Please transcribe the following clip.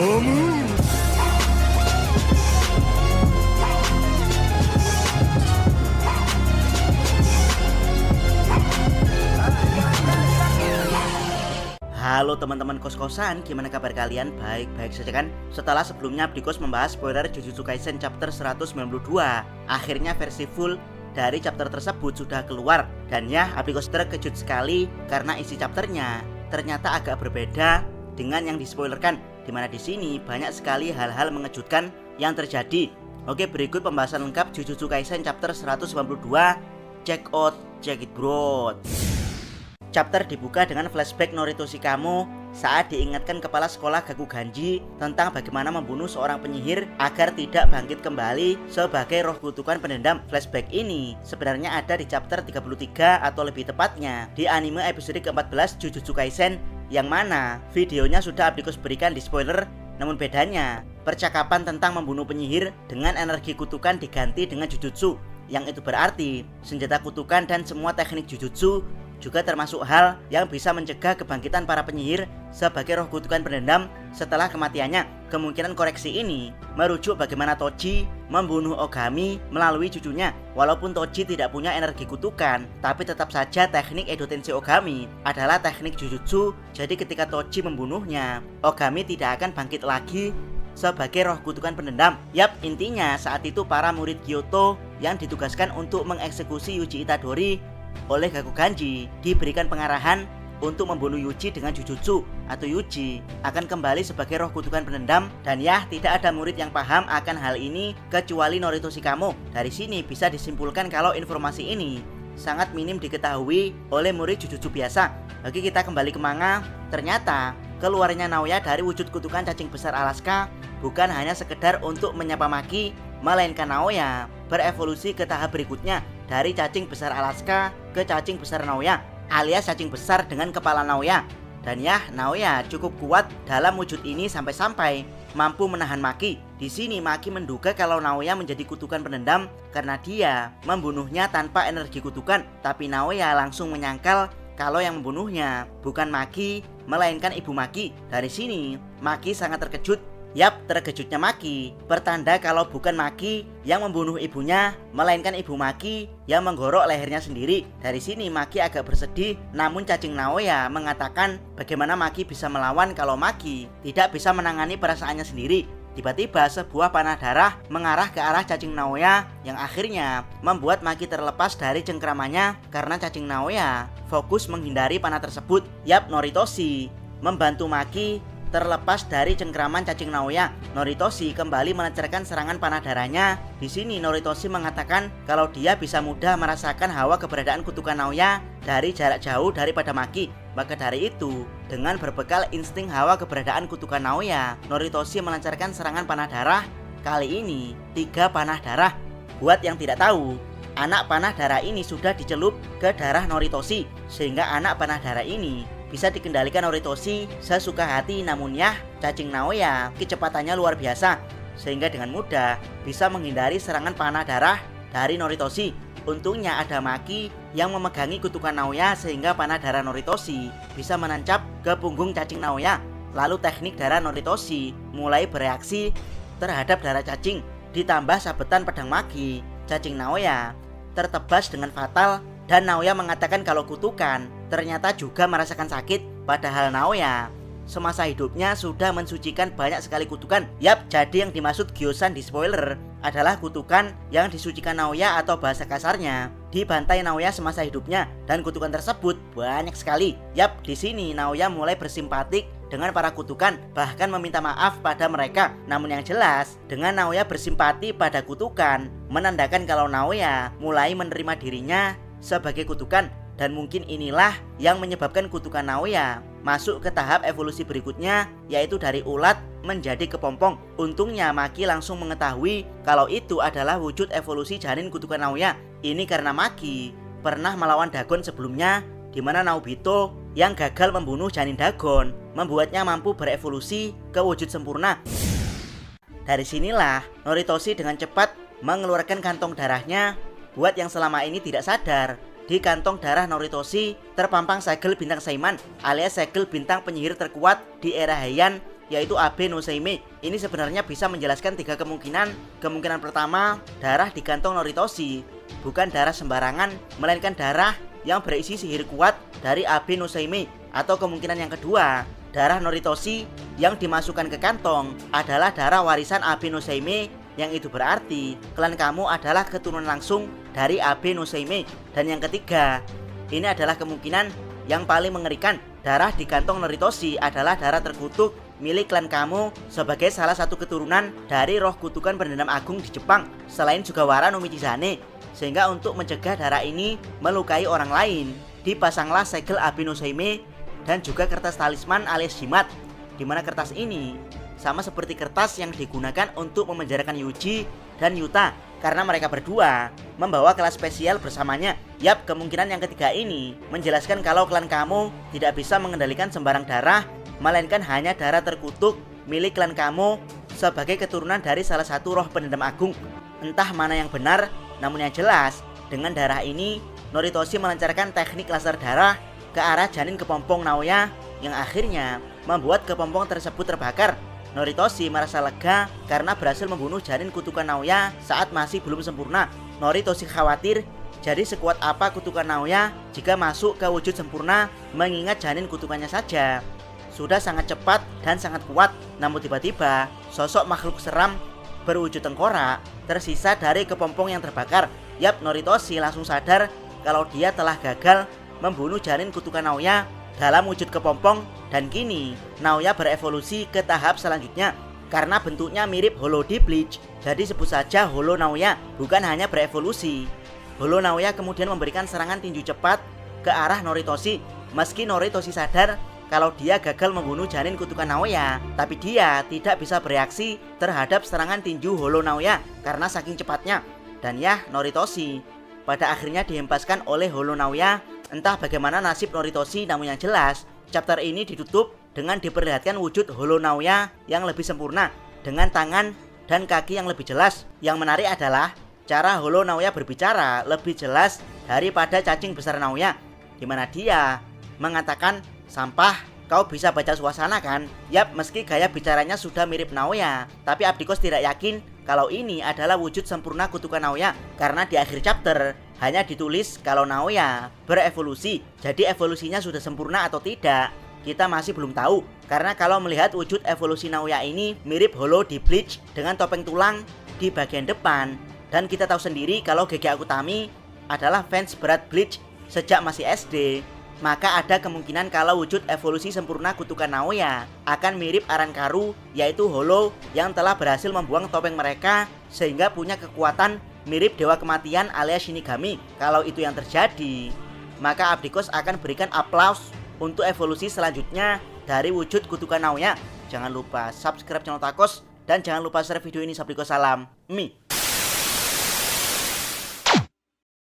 Halo teman-teman kos-kosan, gimana kabar kalian? Baik-baik saja kan? Setelah sebelumnya Abdikos membahas spoiler Jujutsu Kaisen chapter 192, akhirnya versi full dari chapter tersebut sudah keluar. Dan ya, Abdikos terkejut sekali karena isi chapternya ternyata agak berbeda dengan yang dispoilerkan, dimana di sini banyak sekali hal-hal mengejutkan yang terjadi. Oke, berikut pembahasan lengkap Jujutsu Kaisen chapter 192. Check out, check it bro. Chapter dibuka dengan flashback Norito Shikamo saat diingatkan kepala sekolah Gakuganji tentang bagaimana membunuh seorang penyihir agar tidak bangkit kembali sebagai roh kutukan pendendam. Flashback ini sebenarnya ada di chapter 33 atau lebih tepatnya di anime episode ke-14 Jujutsu Kaisen, yang mana videonya sudah Abdikos berikan di spoiler. Namun bedanya, percakapan tentang membunuh penyihir dengan energi kutukan diganti dengan jujutsu, yang itu berarti senjata kutukan dan semua teknik jujutsu juga termasuk hal yang bisa mencegah kebangkitan para penyihir sebagai roh kutukan pendendam setelah kematiannya. Kemungkinan koreksi ini merujuk bagaimana Toji membunuh Ogami melalui cucunya. Walaupun Toji tidak punya energi kutukan, tapi tetap saja teknik Edo Tensei Ogami adalah teknik jujutsu. Jadi ketika Toji membunuhnya, Ogami tidak akan bangkit lagi sebagai roh kutukan pendendam. Yap, intinya saat itu para murid Kyoto yang ditugaskan untuk mengeksekusi Yuji Itadori oleh Gakuganji diberikan pengarahan untuk membunuh Yuji dengan jujutsu, atau Yuji akan kembali sebagai roh kutukan pendendam. Dan ya, tidak ada murid yang paham akan hal ini kecuali Norito Shikamo. Dari sini bisa disimpulkan kalau informasi ini sangat minim diketahui oleh murid jujutsu biasa. Bagi kita kembali ke manga, ternyata keluarnya Naoya dari wujud kutukan cacing besar Alaska bukan hanya sekedar untuk menyapa Maki, melainkan Naoya berevolusi ke tahap berikutnya dari cacing besar Alaska ke cacing besar Naoya, alias cacing besar dengan kepala Naoya. Dan ya, Naoya cukup kuat dalam wujud ini sampai-sampai mampu menahan Maki. Di sini Maki menduga kalau Naoya menjadi kutukan pendendam karena dia membunuhnya tanpa energi kutukan, tapi Naoya langsung menyangkal kalau yang membunuhnya bukan Maki, melainkan ibu Maki. Dari sini Maki sangat terkejut. Yap, terkejutnya Maki pertanda kalau bukan Maki yang membunuh ibunya, melainkan ibu Maki yang menggorok lehernya sendiri. Dari sini Maki agak bersedih, namun cacing Naoya mengatakan bagaimana Maki bisa melawan kalau Maki tidak bisa menangani perasaannya sendiri. Tiba-tiba sebuah panah darah mengarah ke arah cacing Naoya yang akhirnya membuat Maki terlepas dari cengkramannya karena cacing Naoya fokus menghindari panah tersebut. Yap, Noritoshi membantu Maki terlepas dari cengkraman cacing Naoya. Noritoshi kembali melancarkan serangan panah darahnya. Di sini Noritoshi mengatakan kalau dia bisa mudah merasakan hawa keberadaan kutukan Naoya dari jarak jauh daripada Maki. Maka dari itu, dengan berbekal insting hawa keberadaan kutukan Naoya, Noritoshi melancarkan serangan panah darah. Kali ini 3 panah darah. Buat yang tidak tahu, anak panah darah ini sudah dicelup ke darah Noritoshi, sehingga anak panah darah ini bisa dikendalikan Noritoshi sesuka hati. Namun ya, cacing Naoya kecepatannya luar biasa, sehingga dengan mudah bisa menghindari serangan panah darah dari Noritoshi. Untungnya ada Maki yang memegangi kutukan Naoya sehingga panah darah Noritoshi bisa menancap ke punggung cacing Naoya. Lalu teknik darah Noritoshi mulai bereaksi terhadap darah cacing. Ditambah sabetan pedang Maki, cacing Naoya tertebas dengan fatal. Dan Naoya mengatakan kalau kutukan ternyata juga merasakan sakit. Padahal Naoya semasa hidupnya sudah mensucikan banyak sekali kutukan. Yap, jadi yang dimaksud Gyosan di spoiler adalah kutukan yang disucikan Naoya, atau bahasa kasarnya dibantai Naoya semasa hidupnya. Dan kutukan tersebut banyak sekali. Yap, di sini Naoya mulai bersimpatik dengan para kutukan, bahkan meminta maaf pada mereka. Namun yang jelas, dengan Naoya bersimpati pada kutukan menandakan kalau Naoya mulai menerima dirinya sebagai kutukan. Dan mungkin inilah yang menyebabkan kutukan Naoya masuk ke tahap evolusi berikutnya, yaitu dari ulat menjadi kepompong. Untungnya Maki langsung mengetahui kalau itu adalah wujud evolusi janin kutukan Naoya. Ini karena Maki pernah melawan Dagon sebelumnya, di mana Naobito yang gagal membunuh janin Dagon membuatnya mampu berevolusi ke wujud sempurna. Dari sinilah Noritoshi dengan cepat mengeluarkan kantong darahnya. Buat yang selama ini tidak sadar, di kantong darah Noritoshi terpampang segel bintang Saiman, alias segel bintang penyihir terkuat di era Heian yaitu Abe no Seimei. Ini sebenarnya bisa menjelaskan 3 kemungkinan. Kemungkinan pertama, darah di kantong Noritoshi bukan darah sembarangan, melainkan darah yang berisi sihir kuat dari Abe no Seimei. Atau kemungkinan yang kedua, darah Noritoshi yang dimasukkan ke kantong adalah darah warisan Abe no Seimei, yang itu berarti klan kamu adalah keturunan langsung dari Abe no Seimei. Dan yang ketiga, ini adalah kemungkinan yang paling mengerikan, darah di kantong Noritoshi adalah darah terkutuk milik klan kamu sebagai salah satu keturunan dari roh kutukan pendendam agung di Jepang selain Sugawara no Michizane. Sehingga untuk mencegah darah ini melukai orang lain, dipasanglah segel Abe no Seimei dan juga kertas talisman alias jimat, dimana kertas ini sama seperti kertas yang digunakan untuk memenjarakan Yuji dan Yuta karena mereka berdua membawa kelas spesial bersamanya. Yap, kemungkinan yang ketiga ini menjelaskan kalau klan kamu tidak bisa mengendalikan sembarang darah, melainkan hanya darah terkutuk milik klan kamu sebagai keturunan dari salah satu roh pendendam agung. Entah mana yang benar, namun yang jelas dengan darah ini Noritoshi melancarkan teknik laser darah ke arah janin kepompong Naoya yang akhirnya membuat kepompong tersebut terbakar. Noritoshi merasa lega karena berhasil membunuh janin kutukan Naoya saat masih belum sempurna. Noritoshi khawatir jadi sekuat apa kutukan Naoya jika masuk ke wujud sempurna, mengingat janin kutukannya saja sudah sangat cepat dan sangat kuat. Namun tiba-tiba sosok makhluk seram berwujud tengkorak tersisa dari kepompong yang terbakar. Yap, Noritoshi langsung sadar kalau dia telah gagal membunuh janin kutukan Naoya dalam wujud kepompong, dan kini Naoya berevolusi ke tahap selanjutnya. Karena bentuknya mirip Hollow di Bleach, jadi sebut saja Hollow Naoya, bukan hanya berevolusi. Hollow Naoya kemudian memberikan serangan tinju cepat ke arah Noritoshi. Meski Noritoshi sadar kalau dia gagal membunuh janin kutukan Naoya, tapi dia tidak bisa bereaksi terhadap serangan tinju Hollow Naoya karena saking cepatnya. Dan ya, Noritoshi pada akhirnya dihempaskan oleh Hollow Naoya. Entah bagaimana nasib Noritoshi, namun yang jelas chapter ini ditutup dengan diperlihatkan wujud Hollow Naoya yang lebih sempurna dengan tangan dan kaki yang lebih jelas. Yang menarik adalah cara Hollow Naoya berbicara lebih jelas daripada cacing besar Naoya, dimana dia mengatakan, "Sampah, kau bisa baca suasana kan?" Yap, meski gaya bicaranya sudah mirip Naoya, tapi Abdikos tidak yakin kalau ini adalah wujud sempurna kutukan Naoya karena di akhir chapter hanya ditulis kalau Naoya berevolusi. Jadi evolusinya sudah sempurna atau tidak, kita masih belum tahu. Karena kalau melihat wujud evolusi Naoya ini mirip Hollow di Bleach dengan topeng tulang di bagian depan. Dan kita tahu sendiri kalau Gege Akutami adalah fans berat Bleach sejak masih SD. Maka ada kemungkinan kalau wujud evolusi sempurna kutukan Naoya akan mirip Arankaru, yaitu Hollow yang telah berhasil membuang topeng mereka sehingga punya kekuatan mirip Dewa Kematian alias Shinigami. Kalau itu yang terjadi, maka Abdikos akan berikan aplaus untuk evolusi selanjutnya dari wujud kutukan Naoya. Jangan lupa subscribe channel Takos dan jangan lupa share video ini. Abdikos salam Mi.